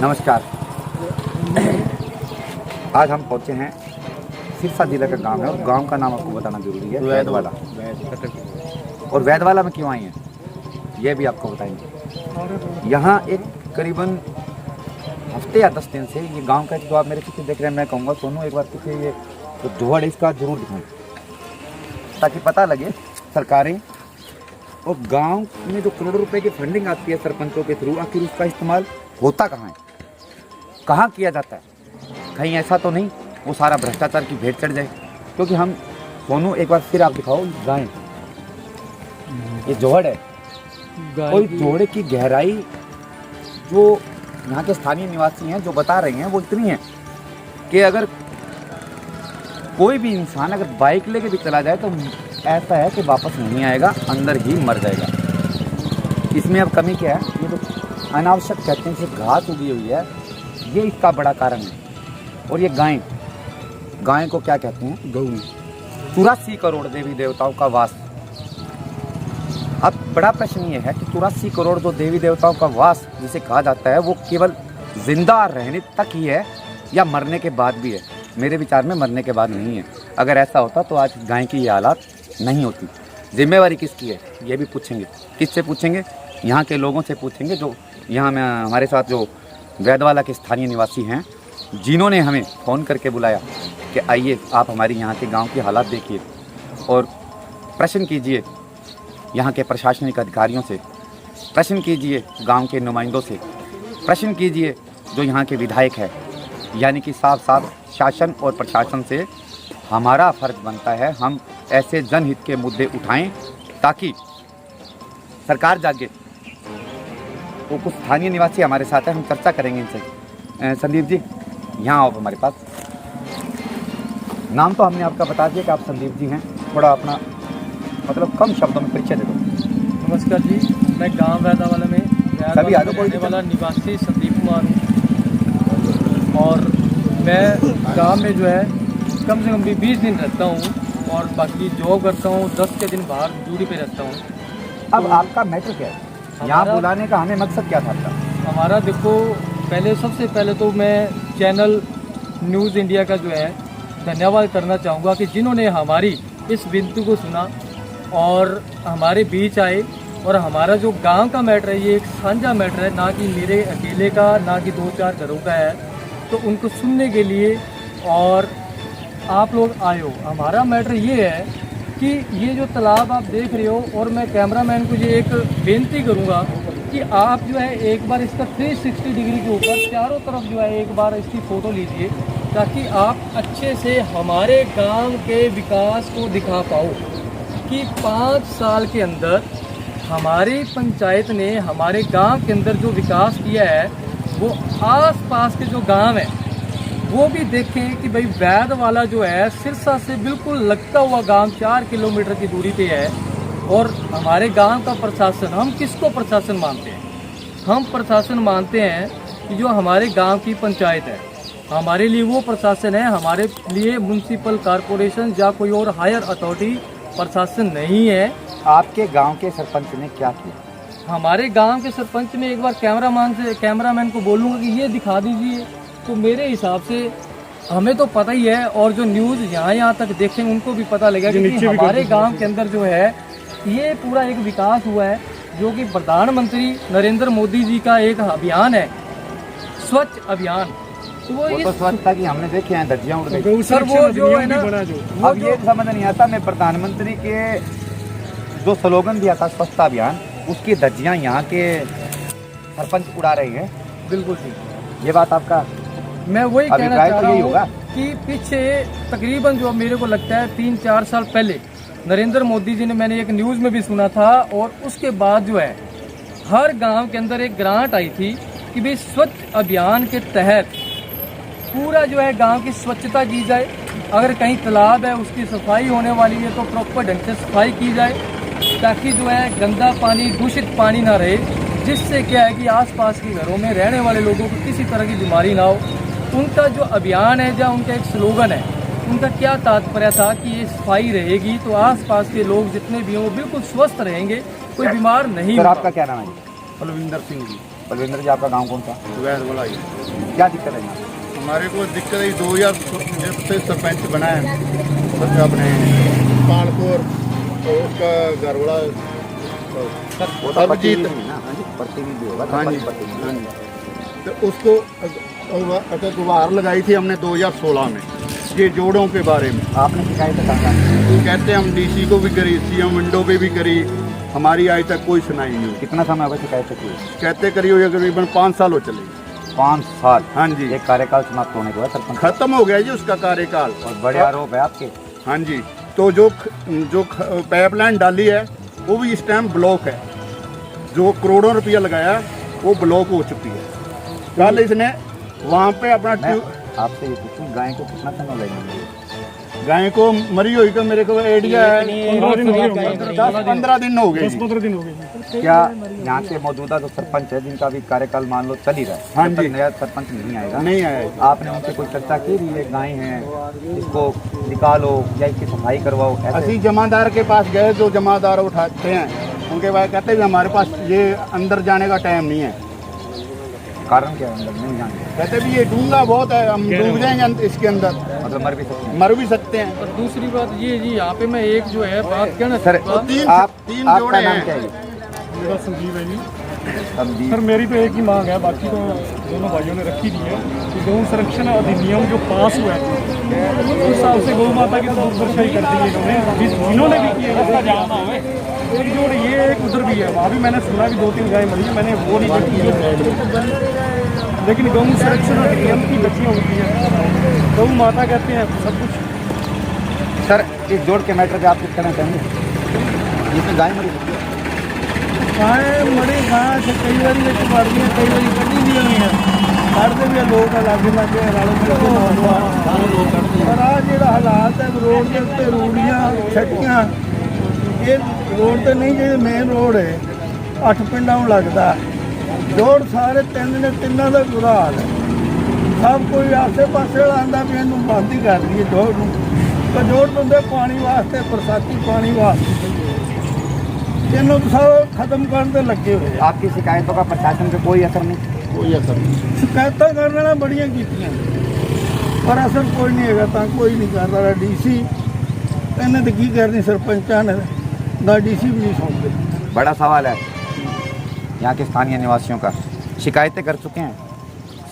नमस्कार। आज हम पहुंचे हैं सिरसा जिले का गांव है और गांव का नाम आपको बताना जरूरी है, वैदवाला। और वैदवाला में क्यों आई हैं ये भी आपको बताएंगे। यहाँ एक करीबन हफ्ते या 10 दिन से ये गांव का जो आप मेरे पीछे देख रहे हैं, मैं कहूँगा सोनू एक बार पीछे ये जो धुआड़ इसका जरूर दिखाएं ताकि पता लगे सरकारें और गांव में जो करोड़ों रुपए की फंडिंग आती है सरपंचों के थ्रू, आखिर उसका इस्तेमाल होता कहाँ है, कहाँ किया जाता है। कहीं ऐसा तो नहीं वो सारा भ्रष्टाचार की भेंट चढ़ जाए। क्योंकि हम सोनू एक बार फिर आप दिखाओ गाय, ये जोहड़ है कोई जोड़े की गहराई जो यहाँ के स्थानीय निवासी हैं जो बता रहे हैं वो इतनी है कि अगर कोई भी इंसान अगर बाइक लेके भी चला जाए तो ऐसा है कि वापस नहीं आएगा, अंदर ही मर जाएगा। इसमें अब कमी क्या है, ये तो अनावश्यक कहते हैं कि घास उगी हुई है, ये इसका बड़ा कारण है। और ये गाय को क्या कहते हैं, गऊ। 84 करोड़ देवी देवताओं का वास। अब बड़ा प्रश्न ये है कि 84 करोड़ जो देवी देवताओं का वास जिसे कहा जाता है वो केवल जिंदा रहने तक ही है या मरने के बाद भी है। मेरे विचार में मरने के बाद नहीं है। अगर ऐसा होता तो आज गाय की ये हालात नहीं होती। जिम्मेवारी किसकी है ये भी पूछेंगे। किससे पूछेंगे? यहाँ के लोगों से पूछेंगे जो यहाँ में हमारे साथ जो वैदवाला के स्थानीय निवासी हैं, जिन्होंने हमें फ़ोन करके बुलाया कि आइए आप हमारी यहाँ के गांव की हालात देखिए और प्रश्न कीजिए यहाँ के प्रशासनिक अधिकारियों से, प्रश्न कीजिए गांव के नुमाइंदों से, प्रश्न कीजिए जो यहाँ के विधायक है। यानी कि साफ साफ शासन और प्रशासन से हमारा फ़र्ज बनता है हम ऐसे जनहित के मुद्दे उठाएं ताकि सरकार जागे। तो कुछ स्थानीय निवासी हमारे साथ हैं, हम चर्चा करेंगे इनसे। संदीप जी यहाँ आओ हमारे पास। नाम तो हमने आपका बता दिया कि आप संदीप जी हैं, थोड़ा अपना मतलब कम शब्दों में परिचय दे दो। नमस्कार जी, मैं गांव वैदवाला में रहने वाला निवासी संदीप कुमार हूँ और मैं गांव में जो है कम से कम भी 20 दिन रहता हूँ और बाकी जॉब करता हूँ, 10 के दिन बाहर ड्यूटी पे रहता हूँ। अब आपका मैटर क्या है यहाँ बुलाने का, हमें मकसद क्या था आपका? हमारा देखो सबसे पहले तो मैं चैनल न्यूज़ इंडिया का जो है धन्यवाद करना चाहूँगा कि जिन्होंने हमारी इस विनती को सुना और हमारे बीच आए। और हमारा जो गांव का मैटर है ये एक साझा मैटर है, ना कि मेरे अकेले का, ना कि 2-4 घरों का है। तो उनको सुनने के लिए और आप लोग आए हो। हमारा मैटर ये है कि ये जो तालाब आप देख रहे हो, और मैं कैमरामैन को ये एक बेनती करूँगा कि आप जो है एक बार इसका 360 डिग्री के ऊपर चारों तरफ जो है एक बार इसकी फ़ोटो लीजिए ताकि आप अच्छे से हमारे गांव के विकास को दिखा पाओ कि 5 साल के अंदर हमारी पंचायत ने हमारे गांव के अंदर जो विकास किया है वो आस-पास के जो गांव हैं वो भी देखें कि भाई वैदवाला जो है सिरसा से बिल्कुल लगता हुआ गांव 4 किलोमीटर की दूरी पे है। और हमारे गांव का प्रशासन, हम किसको प्रशासन मानते हैं? हम प्रशासन मानते हैं कि जो हमारे गांव की पंचायत है, हमारे लिए वो प्रशासन है। हमारे लिए म्युनिसिपल कॉरपोरेशन या कोई और हायर अथॉरिटी प्रशासन नहीं है। आपके गांव के सरपंच ने क्या किया? हमारे गांव के सरपंच ने एक बार कैमरामैन को बोलूँगा कि ये दिखा दीजिए, तो मेरे हिसाब से हमें तो पता ही है और जो न्यूज़ यहाँ तक देखेंगे उनको भी पता लगेगा कि हमारे गांव के अंदर जो है ये पूरा एक विकास हुआ है जो कि प्रधानमंत्री नरेंद्र मोदी जी का एक अभियान है, स्वच्छ अभियान। तो वो तो स्वच्छता की हमने देखे हैं धज्जियां उड़ गई सर, वो जो है ना, अब ये समझ नहीं आता, मैं प्रधानमंत्री के जो स्लोगन दिया था स्वच्छता अभियान, उसकी धज्जियां यहाँ के सरपंच उड़ा रहे हैं। बिल्कुल ठीक, ये बात आपका मैं वही कहना चाह रहा हूँ कि पीछे तकरीबन जो मेरे को लगता है 3-4 साल पहले नरेंद्र मोदी जी ने, मैंने एक न्यूज़ में भी सुना था, और उसके बाद जो है हर गांव के अंदर एक ग्रांट आई थी कि भाई स्वच्छ अभियान के तहत पूरा जो है गांव की स्वच्छता की जाए। अगर कहीं तालाब है उसकी सफाई होने वाली है तो प्रॉपर ढंग से सफाई की जाए ताकि जो है गंदा पानी, दूषित पानी ना रहे, जिससे क्या है कि आसपास के घरों में रहने वाले लोगों को किसी तरह की बीमारी ना हो। उनका जो अभियान है या उनका एक स्लोगन है, उनका क्या तात्पर्य था कि ये सफाई रहेगी तो आसपास के लोग जितने भी हों वो बिल्कुल स्वस्थ रहेंगे, कोई बीमार नहीं होगा। आपका क्या नाम है? बलविंदर सिंह जी। बलविंदर जी, आपका गांव कौन सा? वैदवाला ही। क्या दिक्कत है यहाँ? हमारे को दिक्कत है 2000 जब से सरपंच बना है अपने पालपुर, तो उसका घर वाला वो तो सर्वजीत, प्रतिनिधि ना, हाँ जी, प्रतिनिधि होगा, हाँ जी, प्रतिनिधि। हाँ जी, तो उसको गुहार लगाई थी हमने 2016 में ये जोड़ों के बारे में। आपने शिकायत कहा? कहते हैं हम डीसी को भी करी, सीएम विंडो पे भी करी, हमारी आज तक कोई सुनाई नहीं हुई। कितना समय होगा शिकायत की? कहते करी हुई करीबन 5 साल हो चले। 5 साल? हाँ जी, एक कार्यकाल समाप्त होने के बाद सरपंच खत्म हो गया जी उसका कार्यकाल। और बड़े आरोप है आपके। हाँ जी, तो जो पाइपलाइन डाली है वो भी इस टाइम ब्लॉक है, जो करोड़ों रुपया लगाया वो ब्लॉक हो चुकी है। कल इसने वहाँ पे अपना मैं आपसे ये पूछूं, गाय को कितना समय लगेगा? गाय को मरी हुई का मेरे को आइडिया है 10-15 दिन हो गए। 10-15 दिन हो गए। क्या यहाँ के मौजूदा जो सरपंच है, जिनका भी कार्यकाल मान लो चल ही रहा है, हाँ जब तक जी। नया सरपंच नहीं आएगा, नहीं आया। आपने उनसे कोई चर्चा की भी ये गाय हैं, इसको निकालो या इसकी सफाई करवाओ? ऐसे ਅਸੀਂ जमादार के पास गए, जो जमादार उठाते हैं उनके बाद कहते हैं हमारे पास ये अंदर जाने का टाइम नहीं है। कारण क्या है अंदर नहीं जाने? कहते भी ये डूंगा बहुत है, हम डूब जाएंगे इसके अंदर, मतलब मर भी सकते हैं। मर भी सकते हैं। और दूसरी बात ये जी, यहाँ पे मैं एक जो है बात कहना सर चाहूँगा। तीन आपका जोड़े नाम हैं। क्या है? मेरा संजीव है जी। संदीप। सर मेरी तो एक ही मांग है, बाकी तो दोनों भाइयों ने रखी दी है कि गौ संरक्षण अधिनियम जो पास हुआ है उस हिसाब से गौ माता की तो दुर्दशाई कर दी है इन्होंने भी किया है। एक जोड़ ये एक उधर भी है, वहाँ भी मैंने सुना कि 2-3 गाय मरी है, मैंने वो नहीं देखी, लेकिन गौ संरक्षण अधिनियम की बच्चियाँ होती है, गौ माता कहते हैं सब कुछ। सर इस जोड़ के मैटर पे आप कुछ कहना चाहेंगे? जिसमें गाय मरी सकती है? गाय मरी गाय से कई बार मारती हैं, कई बार कटी भी हुई हैं, काटते भी लोग लागे लागे पर आज जो हालात है रोड के उत्ते रूड़ियाँ छक्कियाँ, ये रोड तो नहीं जो मेन रोड है 8 पिंडा में लगता जोड़ सारे 3 ने, तिना का बुरा हाल है। सब कोई आसे पासे आता भी इनू बंद ही कर दी जोड़ नूं। तो जोड़ दिंदे पानी वास्ते, बरसाती पानी वास्ते, इन्हों सब खत्म करने ते लगे हुए हैं। आपकी शिकायतों का प्रशासन पे कोई असर नहीं? कोई असर नहीं। शिकायत करने वाला बड़िया कीतियां पर असर कोई नहीं है, कोई नहीं कर रहा। डीसी इन्हें तो की करनी, सरपंचा ने ना डीसी भी नहीं सुनते। बड़ा सवाल है यहाँ के स्थानीय निवासियों का। शिकायतें कर चुके हैं,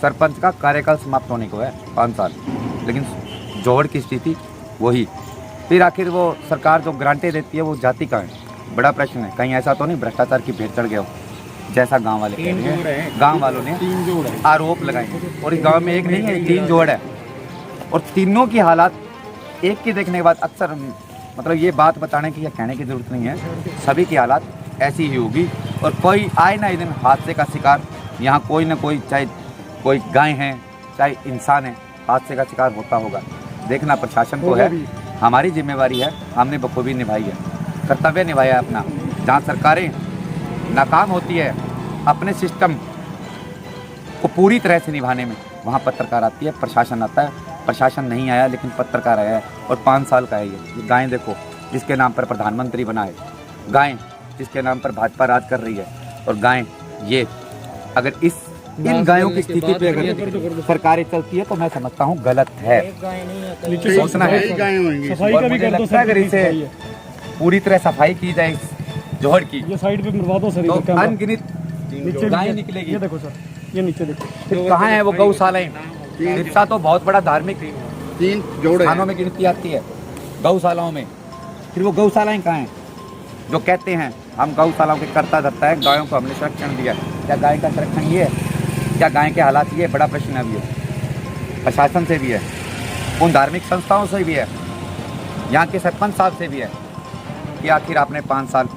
सरपंच का कार्यकाल समाप्त होने को है 5 साल, लेकिन जोड़ की स्थिति वही। फिर आखिर वो सरकार जो ग्रांटें देती है वो जाति का है, बड़ा प्रश्न है। कहीं ऐसा तो नहीं भ्रष्टाचार की भेंट चढ़ गया हो, जैसा गांव वाले कह रहे हैं? गांव वालों ने 3 जोड़ है। आरोप लगाए हैं, और इस गांव में एक नहीं है, 3 जोड़ है, और तीनों की हालात एक की देखने के बाद अक्सर, मतलब ये बात बताने की या कहने की ज़रूरत नहीं है, सभी की हालात ऐसी ही होगी। और कोई आए ना दिन हादसे का शिकार, यहाँ कोई ना कोई, चाहे कोई गाय है चाहे इंसान है, हादसे का शिकार होता होगा। देखना प्रशासन को है, हमारी जिम्मेवारी है, हमने बखूबी निभाई है, कर्तव्य निभाया है अपना। जहाँ सरकारें नाकाम होती है अपने सिस्टम को पूरी तरह से निभाने में, वहाँ पत्रकार आती है, प्रशासन आता है। प्रशासन नहीं आया लेकिन पत्रकार आया है, और 5 साल का है ये। गाय देखो, जिसके नाम पर प्रधानमंत्री बना है, गाय जिसके नाम पर भाजपा राज कर रही है, और गाय ये अगर इन गायों की स्थिति पे अगर सरकारें चलती है तो मैं समझता हूँ गलत है। सोचना है, कई गायें होंगी। सफाई और का भी मुझे कर दो लगता है सर, अगर इसे पूरी तरह सफाई की जाए इस जोहड़ की, ये साइड पे मरवा दो सर, तो इधर कैमरा। अनगिनत नीचे गायें ये निकलेगी। देखो सर, ये नीचे देखो। फिर कहाँ है वो गौशालाएं? सिरसा तो बहुत बड़ा धार्मिक 3 जोड़े स्थानों में गिनती आती है, गौशालाओं में। फिर वो गौशालाएं कहाँ हैं जो कहते हैं हम गौशालाओं के करता धरता है, गायों को हमने संरक्षण दिया? क्या गाय का संरक्षण ये है? क्या गाय के हालात ये? बड़ा प्रश्न है। अभी प्रशासन से भी है, उन धार्मिक संस्थाओं से भी है, यहाँ के सरपंच साहब से भी है कि आखिर आपने 5 साल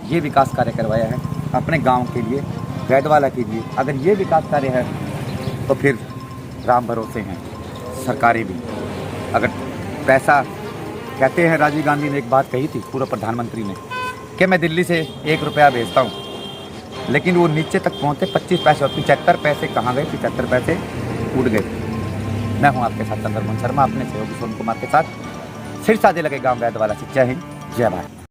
ये विकास कार्य करवाया है अपने गांव के लिए, वैदवाला के लिए। अगर ये विकास कार्य है तो फिर राम भरोसे हैं सरकारें भी। अगर पैसा, कहते हैं राजीव गांधी ने एक बात कही थी, पूर्व प्रधानमंत्री ने, कि मैं दिल्ली से 1 रुपया भेजता हूँ, लेकिन वो नीचे तक पहुँचे 25 पैसे, और 75 पैसे कहाँ गए? 75 पैसे उड़ गए। मैं हूँ आपके साथ चंद्रमोहन शर्मा, अपने सहयोगी सोनू कुमार के साथ, सिरसा जिले के गाँव वैदवाला से। जय हिंद, जय भारत।